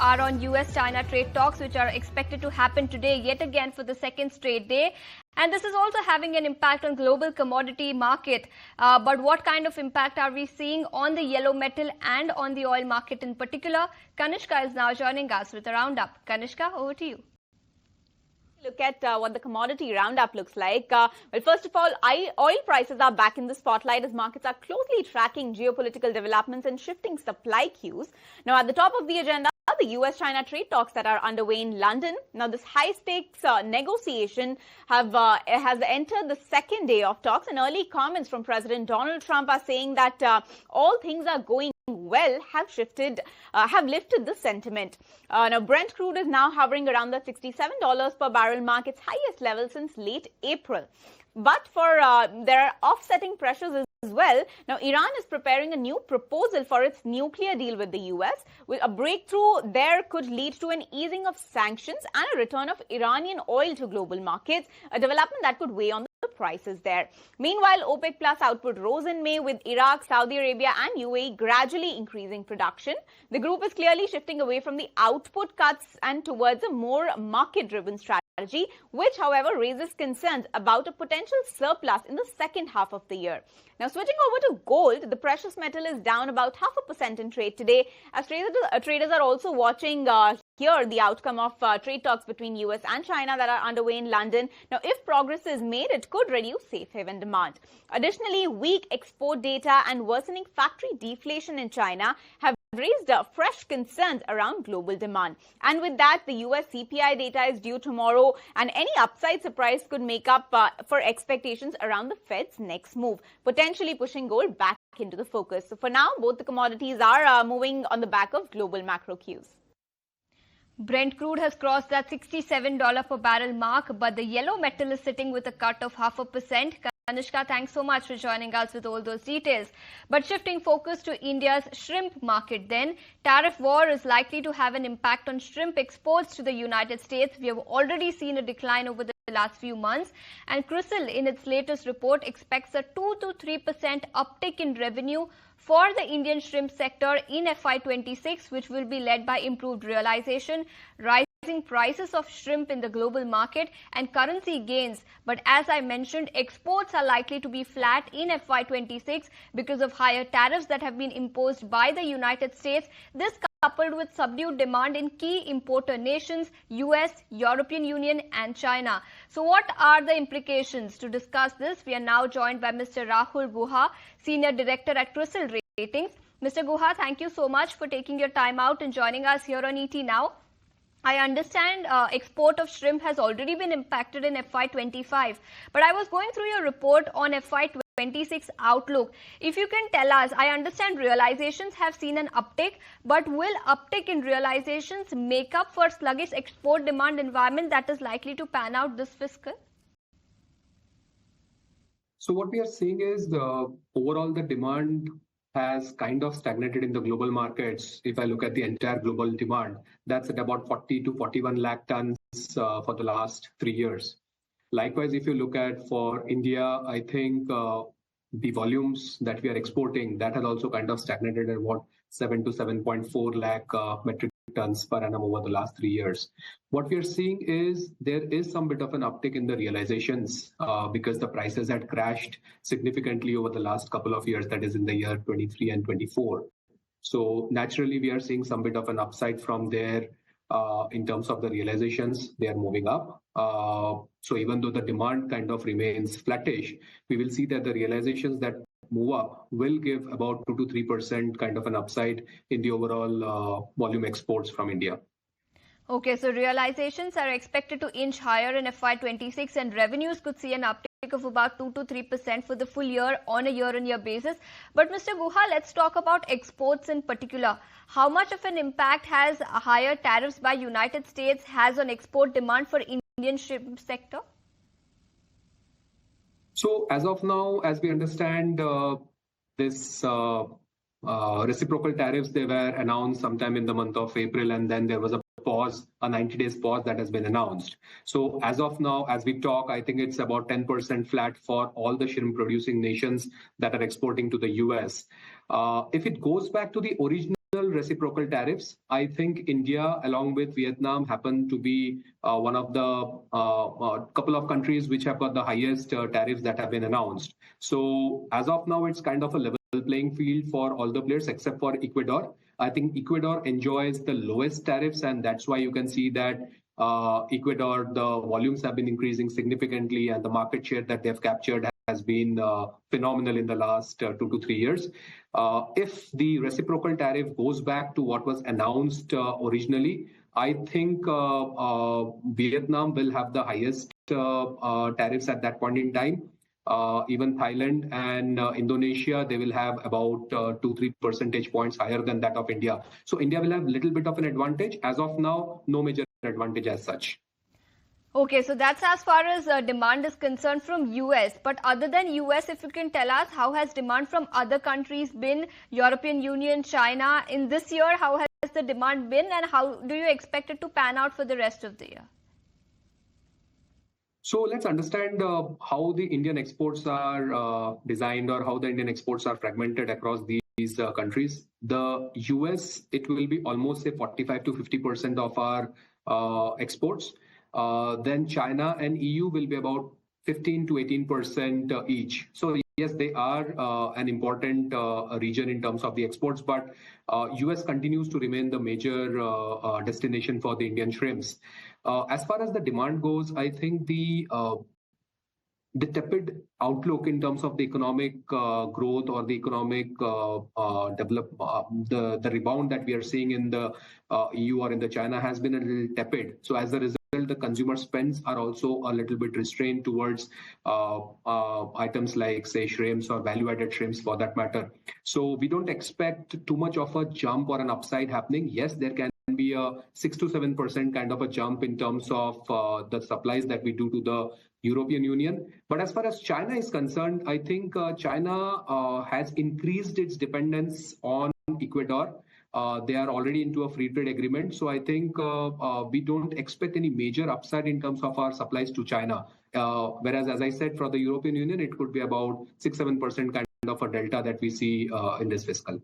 are on US-China trade talks, which are expected to happen today yet again for the second straight day. And this is also having an impact on global commodity market. But what kind of impact are we seeing on the yellow metal and on the oil market in particular? Kanishka is now joining us with a roundup. Kanishka, over to you. Look at what the commodity roundup looks like. Well, first of all, oil prices are back in the spotlight as markets are closely tracking geopolitical developments and shifting supply cues. Now, at the top of the agenda, the US-China trade talks that are underway in London. Now, this high-stakes negotiation has entered the second day of talks, and early comments from President Donald Trump are saying that all things are going well have lifted the sentiment. Now, Brent crude is now hovering around the $67 per barrel mark, its highest level since late April. But there are offsetting pressures as well. Now, Iran is preparing a new proposal for its nuclear deal with the US. A breakthrough there could lead to an easing of sanctions and a return of Iranian oil to global markets, a development that could weigh on the prices there. Meanwhile, OPEC Plus output rose in May, with Iraq, Saudi Arabia and UAE gradually increasing production. The group is clearly shifting away from the output cuts and towards a more market-driven strategy, which, however, raises concerns about a potential surplus in the second half of the year. Now, switching over to gold, the precious metal is down about 0.5% in trade today, as traders are also watching here the outcome of trade talks between US and China that are underway in London. Now, if progress is made, it could reduce safe haven demand. Additionally, weak export data and worsening factory deflation in China have raised fresh concerns around global demand. And with that, the US CPI data is due tomorrow, and any upside surprise could make up for expectations around the Fed's next move, potentially pushing gold back into the focus. So for now, both the commodities are moving on the back of global macro cues. Brent crude has crossed that $67 per barrel mark, but the yellow metal is sitting with a cut of 0.5%. Kanishka, thanks so much for joining us with all those details. But shifting focus to India's shrimp market then, tariff war is likely to have an impact on shrimp exports to the United States. We have already seen a decline over the last few months, and CRISIL in its latest report expects a 2 to 3% uptick in revenue for the Indian shrimp sector in FY26, which will be led by improved realization, rising prices of shrimp in the global market and currency gains. But as I mentioned, exports are likely to be flat in FY26 because of higher tariffs that have been imposed by the United States. This coupled with subdued demand in key importer nations, US, European Union and China. So what are the implications? To discuss this, we are now joined by Mr. Rahul Guha, Senior Director at CRISIL Ratings. Mr. Guha, thank you so much for taking your time out and joining us here on ET Now. I understand export of shrimp has already been impacted in FY25, but I was going through your report on FY26 outlook. If you can tell us, I understand realizations have seen an uptick, but will uptick in realizations make up for sluggish export demand environment that is likely to pan out this fiscal? So what we are seeing is overall the demand has kind of stagnated in the global markets. If I look at the entire global demand, that's at about 40 to 41 lakh tons for the last 3 years. Likewise, if you look at for India, I think the volumes that we are exporting, that has also kind of stagnated at about 7 to 7.4 lakh metric tons per annum over the last 3 years. What we are seeing is there is some bit of an uptick in the realizations because the prices had crashed significantly over the last couple of years, that is in the year 23 and 24. So naturally, we are seeing some bit of an upside from there in terms of the realizations. They are moving up. So even though the demand kind of remains flattish, we will see that the realizations that move up will give about 2 to 3% kind of an upside in the overall volume exports from India. Okay, so realizations are expected to inch higher in FY26 and revenues could see an uptick of about 2 to 3% for the full year on a year-on-year basis. But Mr. Guha, let's talk about exports in particular. How much of an impact has higher tariffs by United States has on export demand for Indian shrimp sector? So as of now, as we understand, this reciprocal tariffs, they were announced sometime in the month of April, and then there was a pause, a 90 days pause that has been announced. So as of now, as we talk, I think it's about 10% flat for all the shrimp producing nations that are exporting to the US. If it goes back to the original reciprocal tariffs. I think India, along with Vietnam, happen to be one of the couple of countries which have got the highest tariffs that have been announced. So as of now, it's kind of a level playing field for all the players except for Ecuador. I think Ecuador enjoys the lowest tariffs, and that's why you can see that Ecuador, the volumes have been increasing significantly, and the market share that they've captured has been phenomenal in the last 2 to 3 years. If the reciprocal tariff goes back to what was announced originally, I think Vietnam will have the highest tariffs at that point in time. Even Thailand and Indonesia, they will have about 2-3 percentage points higher than that of India. So India will have a little bit of an advantage. As of now, no major advantage as such. Okay, so that's as far as demand is concerned from US. But other than US, if you can tell us, how has demand from other countries been? European Union, China, in this year, how has the demand been, and how do you expect it to pan out for the rest of the year? So let's understand how the Indian exports are designed, or how the Indian exports are fragmented across these countries. The US, it will be almost say 45 to 50% of our exports. Then China and EU will be about 15 to 18% each. So yes, they are an important region in terms of the exports, but US continues to remain the major destination for the Indian shrimps. As far as the demand goes, I think the tepid outlook in terms of the economic growth or the economic the rebound that we are seeing in the EU or in the China has been a little tepid. So as a result, the consumer spends are also a little bit restrained towards items like, say, shrimps or value-added shrimps for that matter. So we don't expect too much of a jump or an upside happening. Yes, there can be a 6 to 7% kind of a jump in terms of the supplies that we do to the European Union. But as far as China is concerned, I think China has increased its dependence on Ecuador. They are already into a free trade agreement. So I think we don't expect any major upside in terms of our supplies to China. Whereas, as I said, for the European Union, it could be about 6-7% kind of a delta that we see in this fiscal.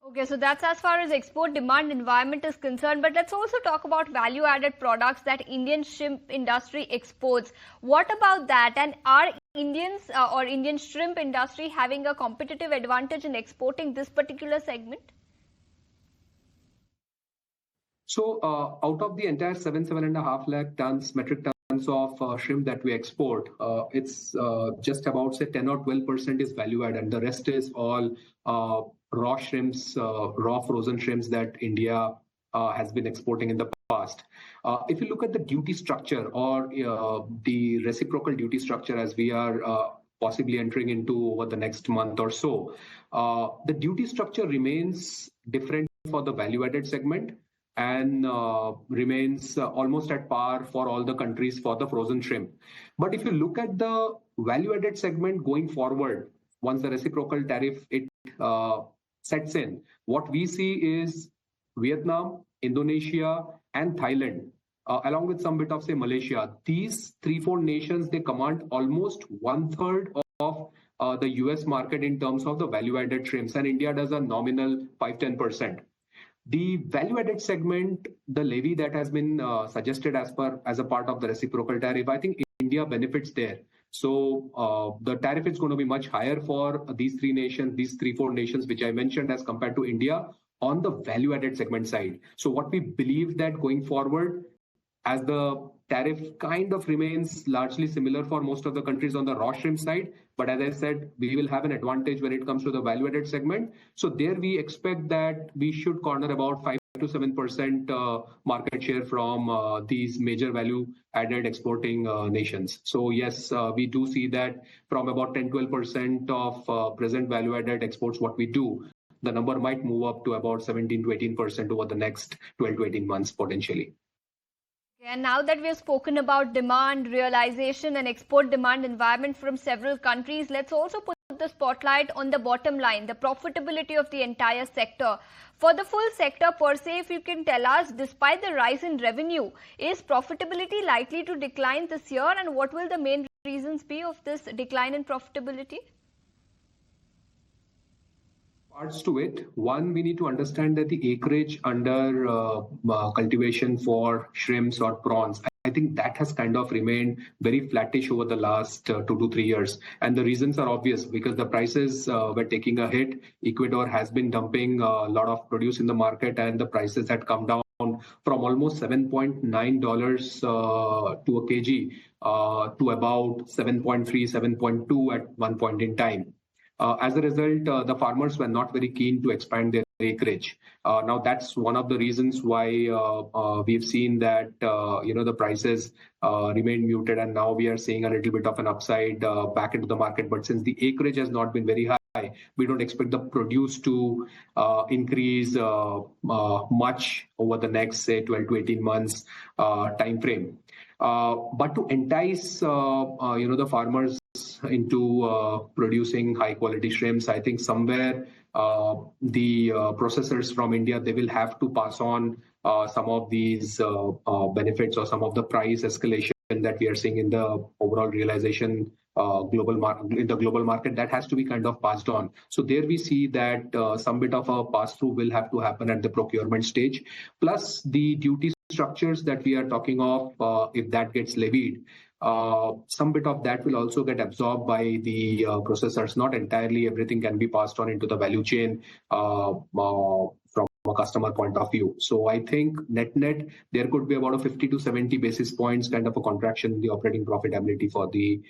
Okay, so that's as far as export demand environment is concerned. But let's also talk about value-added products that Indian shrimp industry exports. What about that? And are Indians or Indian shrimp industry having a competitive advantage in exporting this particular segment? So out of the entire 7.5 lakh metric tons of shrimp that we export, it's just about, say, 10 or 12% is value added. The rest is all raw shrimps, raw frozen shrimps that India has been exporting in the past. If you look at the duty structure or the reciprocal duty structure as we are possibly entering into over the next month or so, the duty structure remains different for the value-added segment and remains almost at par for all the countries for the frozen shrimp. But if you look at the value-added segment going forward, once the reciprocal tariff sets in, what we see is Vietnam, Indonesia, and Thailand, along with some bit of, say, Malaysia. These 3-4 nations, they command almost 1/3 of the US market in terms of the value-added shrimps, and India does a nominal 5-10%. The value-added segment, the levy that has been suggested as a part of the reciprocal tariff, I think India benefits there. So the tariff is going to be much higher for these 3 nations, these 3-4 nations which I mentioned, as compared to India on the value-added segment side. So what we believe that going forward, as the tariff kind of remains largely similar for most of the countries on the raw shrimp side, but as I said, we will have an advantage when it comes to the value-added segment. So there we expect that we should corner about 5 to 7% market share from these major value-added exporting nations. So yes, we do see that from about 10-12% of present value-added exports, what we do, the number might move up to about 17 to 18% over the next 12 to 18 months potentially. And now that we have spoken about demand, realization and export demand environment from several countries, let's also put the spotlight on the bottom line, the profitability of the entire sector. For the full sector per se, if you can tell us, despite the rise in revenue, is profitability likely to decline this year, and what will the main reasons be of this decline in profitability? Parts to it. One, we need to understand that the acreage under cultivation for shrimps or prawns, I think that has kind of remained very flattish over the last 2 to 3 years. And the reasons are obvious because the prices were taking a hit. Ecuador has been dumping a lot of produce in the market, and the prices had come down from almost $7.9 to a kg to about 7.3, 7.2 at one point in time. As a result, the farmers were not very keen to expand their acreage. Now that's one of the reasons why we've seen that the prices remain muted, and now we are seeing a little bit of an upside back into the market. But since the acreage has not been very high, we don't expect the produce to increase much over the next, say, 12 to 18 months time frame. But to entice the farmers into producing high quality shrimps, I think somewhere the processors from India, they will have to pass on some of these benefits or some of the price escalation that we are seeing in the overall realization global market. That has to be kind of passed on. So there we see that some bit of a pass through will have to happen at the procurement stage. Plus the duty structures that we are talking of, if that gets levied, some bit of that will also get absorbed by the processors. Not entirely everything can be passed on into the value chain from a customer point of view. So I think net there could be about a 50 to 70 basis points kind of a contraction in the operating profitability for the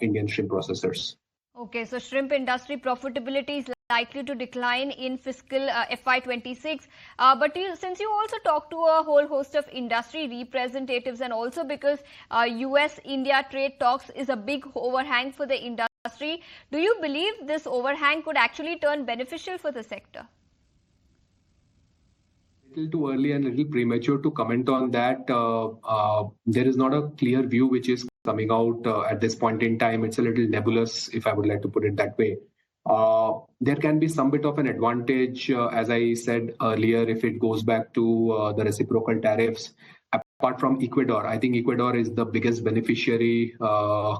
Indian shrimp processors. Okay, so shrimp industry profitability is likely to decline in fiscal FY26. But since you also talk to a whole host of industry representatives, and also because US-India trade talks is a big overhang for the industry, do you believe this overhang could actually turn beneficial for the sector? Little too early and a little premature to comment on that. There is not a clear view which is coming out at this point in time. It's a little nebulous, if I would like to put it that way. There can be some bit of an advantage, as I said earlier, if it goes back to the reciprocal tariffs. Apart from Ecuador, I think Ecuador is the biggest beneficiary,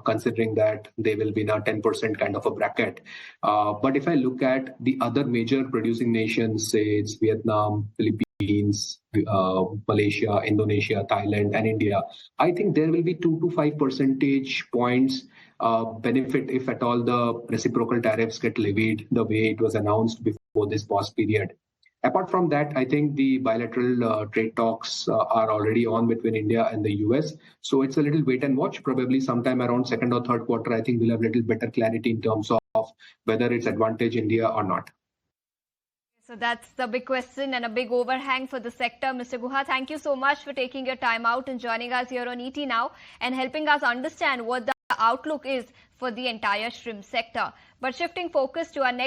considering that they will be in a 10% kind of a bracket. But if I look at the other major producing nations, say it's Vietnam, Philippines, Malaysia, Indonesia, Thailand, and India, I think there will be 2 to 5 percentage points benefit if at all the reciprocal tariffs get levied the way it was announced before this pause period. Apart from that, I think the bilateral trade talks are already on between India and the US. So it's a little wait and watch. Probably sometime around second or third quarter, I think we'll have a little better clarity in terms of whether it's advantage India or not. So that's the big question and a big overhang for the sector. Mr. Guha, thank you so much for taking your time out and joining us here on ET Now and helping us understand what the outlook is for the entire shrimp sector. But shifting focus to our next